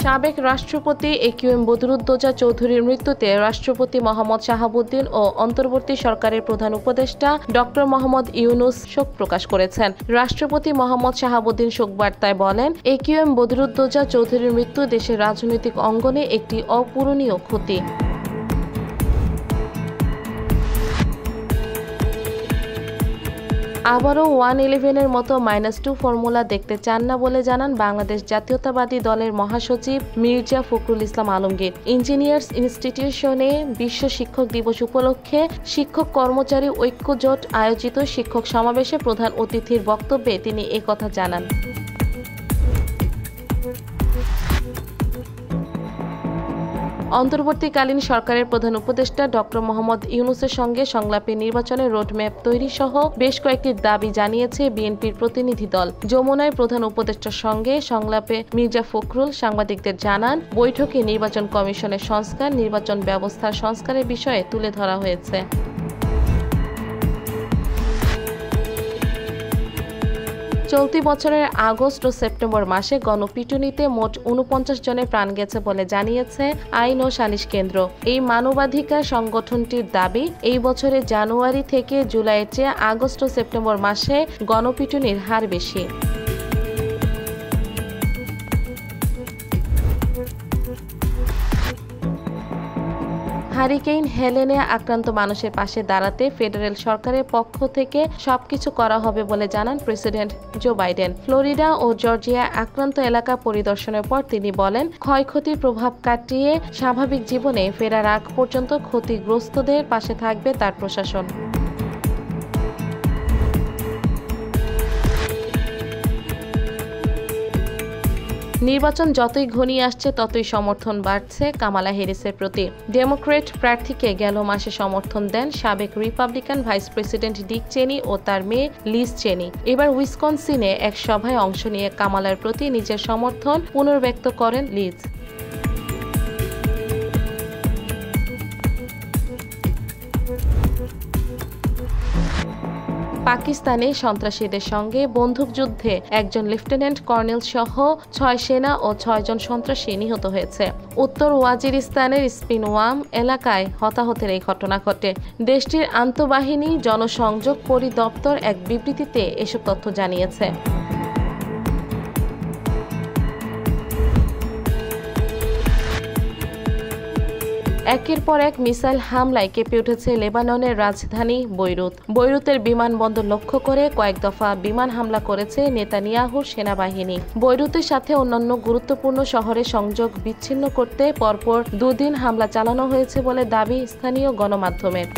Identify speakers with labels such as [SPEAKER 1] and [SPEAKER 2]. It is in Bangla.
[SPEAKER 1] সাবেক রাষ্ট্রপতি একিউএম বদরুদ্দোজা চৌধুরীর মৃত্যুতে রাষ্ট্রপতি মোহাম্মদ শাহাবুদ্দিন ও অন্তর্বর্তী সরকারের প্রধান উপদেষ্টা ডক্টর মোহাম্মদ ইউনুস শোক প্রকাশ করেছেন। রাষ্ট্রপতি মোহাম্মদ শাহাবুদ্দিন শোকবার্তায় বলেন, একিউএম বদরুদ্দোজা চৌধুরীর মৃত্যু দেশের রাজনৈতিক অঙ্গনে একটি অপূরণীয় ক্ষতি। আবারও 111-এর মতো -2 ফর্মুলা দেখতে চান না বলে জানান বাংলাদেশ জাতীয়তাবাদী দলের মহাসচিব মির্জা ফখরুল ইসলাম আলমগীর। ইঞ্জিনিয়ার্স ইনস্টিটিউশনে বিশ্ব শিক্ষক দিবস উপলক্ষে শিক্ষক কর্মচারী ঐক্য জোট আয়োজিত শিক্ষক সমাবেশে প্রধান অতিথির বক্তব্যে তিনি একথা জানান। অন্তর্বর্তীকালীন সরকারের প্রধান উপদেষ্টা ডক্টর মোহাম্মদ ইউনুসের সঙ্গে সংলাপে নির্বাচনের রোডম্যাপ তৈরি সহ বেশ কয়েকটি দাবি জানিয়েছে বিএনপির প্রতিনিধি দল। যমুনায় প্রধান উপদেষ্টার সঙ্গে সংলাপে মির্জা ফখরুল সাংবাদিকদের জানান, বৈঠকে নির্বাচন কমিশনের সংস্কার, নির্বাচন ব্যবস্থার সংস্কারের বিষয়ে তুলে ধরা হয়েছে। চলতি বছরের আগস্ট ও সেপ্টেম্বর মাসে গণপিটুনিতে মোট ৪৯ জনের প্রাণ গেছে বলে জানিয়েছে আইন ও সালিশ কেন্দ্র। এই মানবাধিকার সংগঠনটির দাবি, এই বছরের জানুয়ারি থেকে জুলাইয়ের চেয়ে আগস্ট ও সেপ্টেম্বর মাসে গণপিটুনির হার বেশি। হারিকেন হেলেনে আক্রান্ত মানুষের পাশে দাঁড়াতে ফেডারেল সরকারের পক্ষ থেকে সবকিছু করা হবে বলে জানান প্রেসিডেন্ট জো বাইডেন। ফ্লোরিডা ও জর্জিয়া আক্রান্ত এলাকা পরিদর্শনের পর তিনি বলেন, ক্ষয়ক্ষতির প্রভাব কাটিয়ে স্বাভাবিক জীবনে ফেরার আগ পর্যন্ত ক্ষতিগ্রস্তদের পাশে থাকবে তার প্রশাসন। নির্বাচন যতই ঘনিয়ে আসছে ততই সমর্থন বাড়ছে কামালা হ্যারিসের প্রতি। ডেমোক্র্যাট প্রার্থীকে গেল মাসে সমর্থন দেন সাবেক রিপাবলিকান ভাইস প্রেসিডেন্ট ডিক চেনি ও তার মেয়ে লিজ চেনি। এবার উইসকনসিনে এক সভায় অংশ নিয়ে কামালার প্রতি নিজের সমর্থন পুনর্ব্যক্ত করেন লিজ। পাকিস্তানে সন্ত্রাসীদের সঙ্গে বন্দুকযুদ্ধে একজন লেফটেন্যান্ট কর্নেল সহ 6 সেনা ও 6 জন সন্ত্রাসী নিহত হয়েছে। উত্তর ওয়াজিরিস্তানের স্পিনওয়াম এলাকায় হতাহতের এই ঘটনা ঘটে। দেশটির আন্তঃবাহিনী জনসংযোগ পরিদপ্তর এক বিবৃতিতে এসব তথ্য জানিয়েছে। একের পর এক মিসাইল হামলায় কেঁপে উঠেছে লেবাননের রাজধানী বৈরুত। বৈরুতের বিমানবন্দর লক্ষ্য করে কয়েক দফা বিমান হামলা করেছে নেতানিয়াহুর সেনাবাহিনী। বৈরুতের সাথে অন্যান্য গুরুত্বপূর্ণ শহরের সংযোগ বিচ্ছিন্ন করতে পরপর 2 দিন হামলা চালানো হয়েছে বলে দাবি স্থানীয় গণমাধ্যমের।